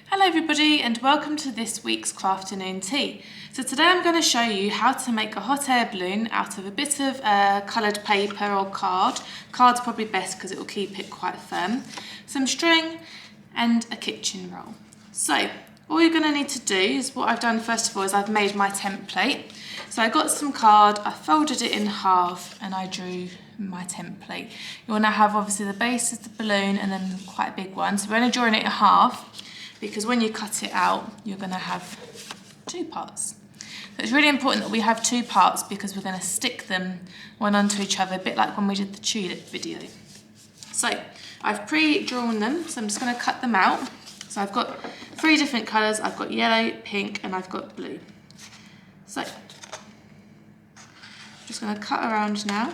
Hello everybody and welcome to this week's Crafternoon Tea. So today I'm going to show you how to make a hot air balloon out of a bit of coloured paper or card. Card's probably best because it will keep it quite firm. Some string and a kitchen roll. So all you're going to need to do is what I've done first of all is I've made my template. So I got some card, I folded it in half and I drew my template. You want to have obviously the base of the balloon and then quite a big one. So we're only drawing it in half, because when you cut it out, you're going to have two parts. So it's really important that we have two parts because we're going to stick them one onto each other, a bit like when we did the tulip video. So I've pre-drawn them, so I'm just going to cut them out. So I've got three different colours. I've got yellow, pink, and I've got blue. So I'm just going to cut around now.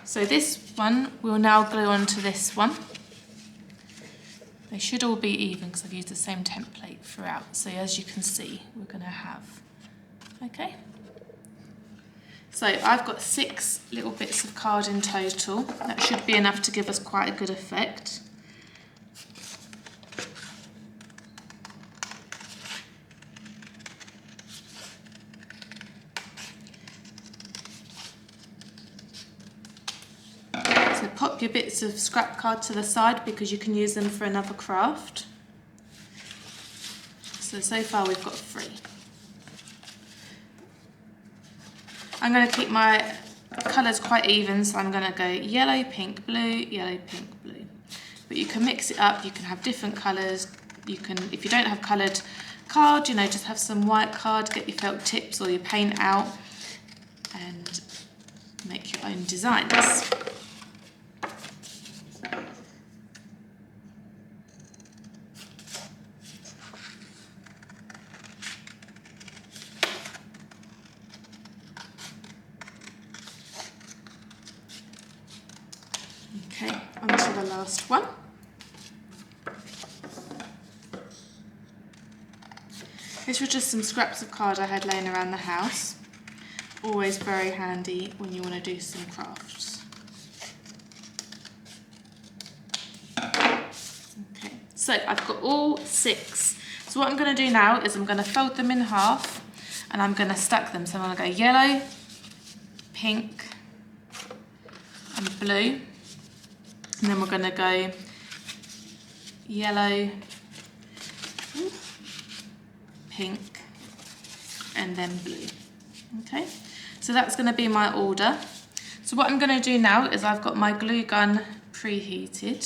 So this one we'll now glue onto this one. They should all be even because I've used the same template throughout. So as you can see, we're going to have, okay. So I've got 6 little bits of card in total. That should be enough to give us quite a good effect. Pop your bits of scrap card to the side because you can use them for another craft. So far we've got 3. I'm going to keep my colours quite even, so I'm going to go yellow, pink, blue, yellow, pink, blue. But you can mix it up, you can have different colours. You can, if you don't have coloured card, you know, just have some white card, get your felt tips or your paint out and make your own designs. Okay, on to the last one. This was just some scraps of card I had laying around the house. Always very handy when you want to do some crafts. Okay, so I've got all 6. So what I'm going to do now is I'm going to fold them in half and I'm going to stack them. So I'm going to go yellow, pink and blue. And then we're going to go yellow, pink, and then blue. Okay, so that's going to be my order. So what I'm going to do now is I've got my glue gun preheated.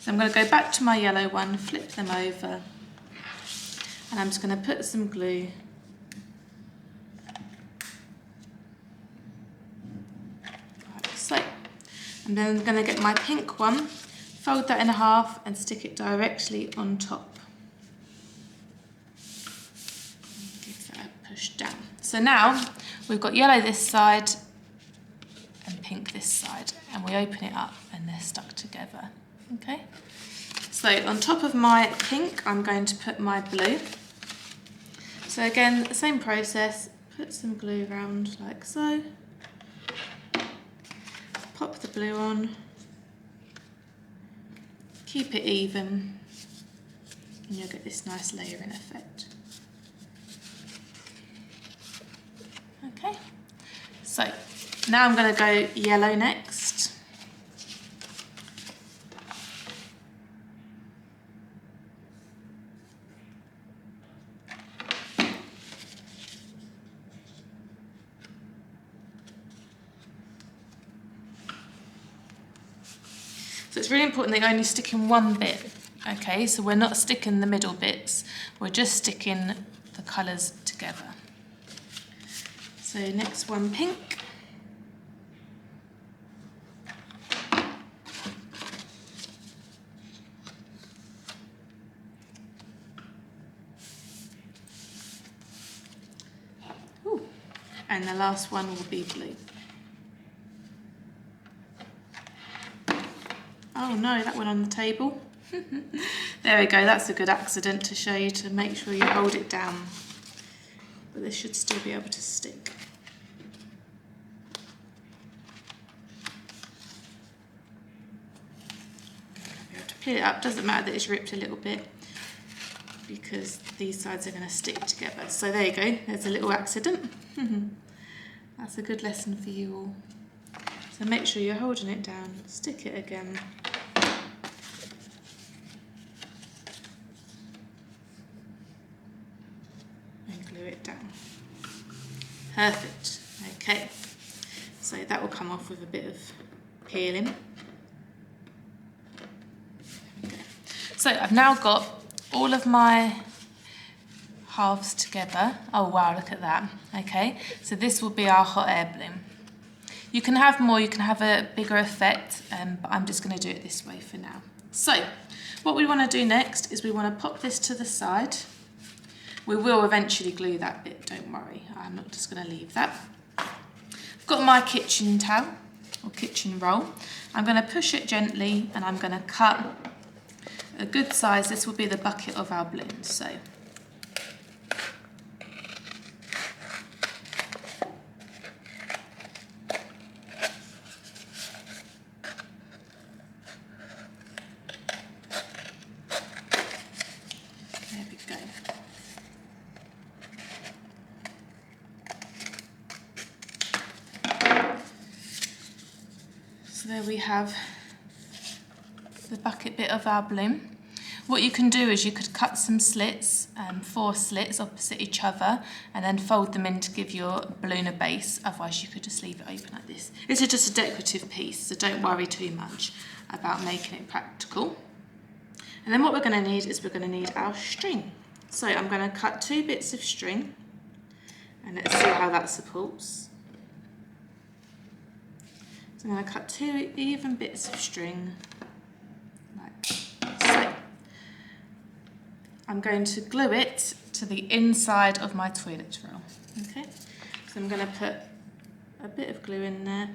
So I'm going to go back to my yellow one, flip them over, and I'm just going to put some glue like so. And then I'm going to get my pink one, fold that in half and stick it directly on top. Give that a push down. So now we've got yellow this side and pink this side, and we open it up and they're stuck together. Okay. So on top of my pink, I'm going to put my blue. So again, the same process, put some glue around like so. Pop the blue on, keep it even, and you'll get this nice layering effect. Okay, so now I'm going to go yellow next. So it's really important that you only stick in one bit, okay? So we're not sticking the middle bits, we're just sticking the colours together. So next one, pink. Ooh. And the last one will be blue. Oh no, that went on the table. There we go, that's a good accident to show you to make sure you hold it down. But this should still be able to stick. peel it up. Doesn't matter that it's ripped a little bit because these sides are going to stick together. So there you go, there's a little accident. That's a good lesson for you all. So make sure you're holding it down, stick it again. And glue it down. Perfect, okay. So that will come off with a bit of peeling. Okay. So I've now got all of my halves together. Oh wow, look at that. Okay, so this will be our hot air balloon. You can have more, you can have a bigger effect, but I'm just going to do it this way for now. So what we want to do next is we want to pop this to the side. We will eventually glue that bit, don't worry. I'm not just going to leave that. I've got my kitchen towel or kitchen roll. I'm going to push it gently and I'm going to cut a good size. This will be the bucket of our balloon. So there we go. So there we have the bucket bit of our balloon. What you can do is you could cut some slits, 4 slits opposite each other, and then fold them in to give your balloon a base. Otherwise you could just leave it open like this. This is just a decorative piece, so don't worry too much about making it practical. And then what we're going to need is we're going to need our string. So I'm going to cut 2 bits of string, and let's see how that supports. So I'm going to cut 2 even bits of string, like so. I'm going to glue it to the inside of my toilet roll. Okay, so I'm going to put a bit of glue in there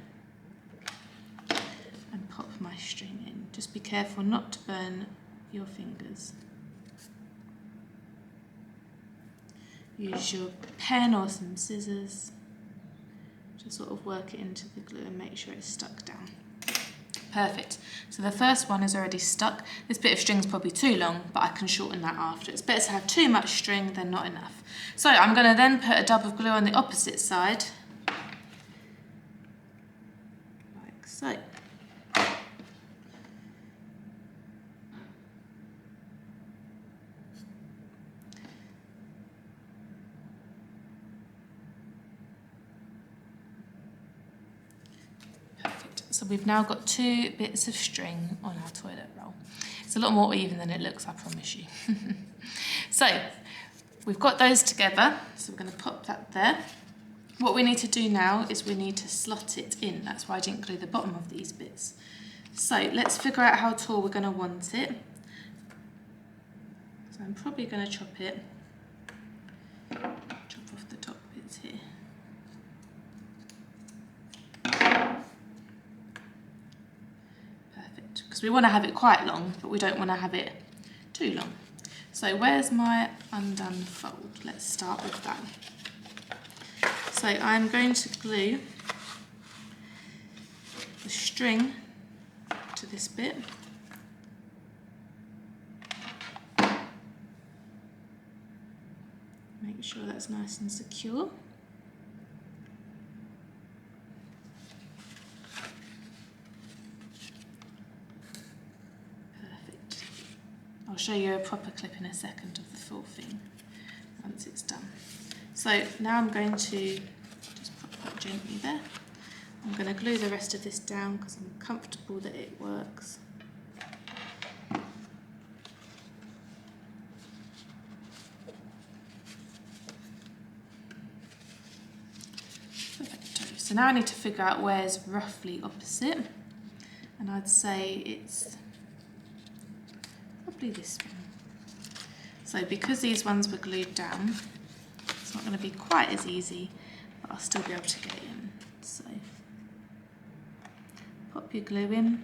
and pop my string in. Just be careful not to burn your fingers. Use your pen or some scissors to sort of work it into the glue and make sure it's stuck down. Perfect. So the first one is already stuck. This bit of string is probably too long, but I can shorten that after. It's better to have too much string than not enough. So I'm going to then put a dab of glue on the opposite side, like so. So we've now got 2 bits of string on our toilet roll. It's a lot more even than it looks, I promise you. So we've got those together, so we're going to pop that there. What we need to do now is we need to slot it in. That's why I didn't glue the bottom of these bits. So let's figure out how tall we're going to want it. So I'm probably going to chop off the top bits here. We want to have it quite long, but we don't want to have it too long. So where's my undone fold? Let's start with that. So I'm going to glue the string to this bit. Make sure that's nice and secure. I'll show you a proper clip in a second of the full thing once it's done. So now I'm going to just pop that gently there. I'm going to glue the rest of this down because I'm comfortable that it works. Perfect. So now I need to figure out where's roughly opposite, and I'd say it's this one. So because these ones were glued down, it's not going to be quite as easy, but I'll still be able to get it in. So pop your glue in.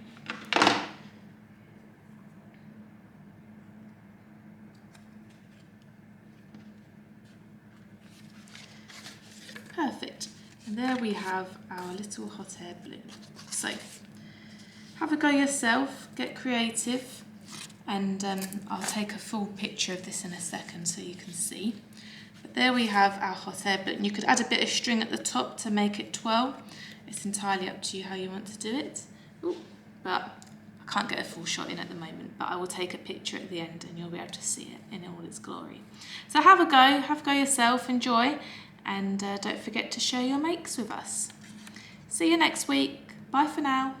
Perfect. And there we have our little hot air balloon. So have a go yourself, get creative. and I'll take a full picture of this in a second so you can see. But there we have our hot air balloon. You could add a bit of string at the top to make it twirl. It's entirely up to you how you want to do it. Ooh, but I can't get a full shot in at the moment, but I will take a picture at the end and you'll be able to see it in all its glory. So have a go yourself, enjoy, and don't forget to share your makes with us. See you next week. Bye for now.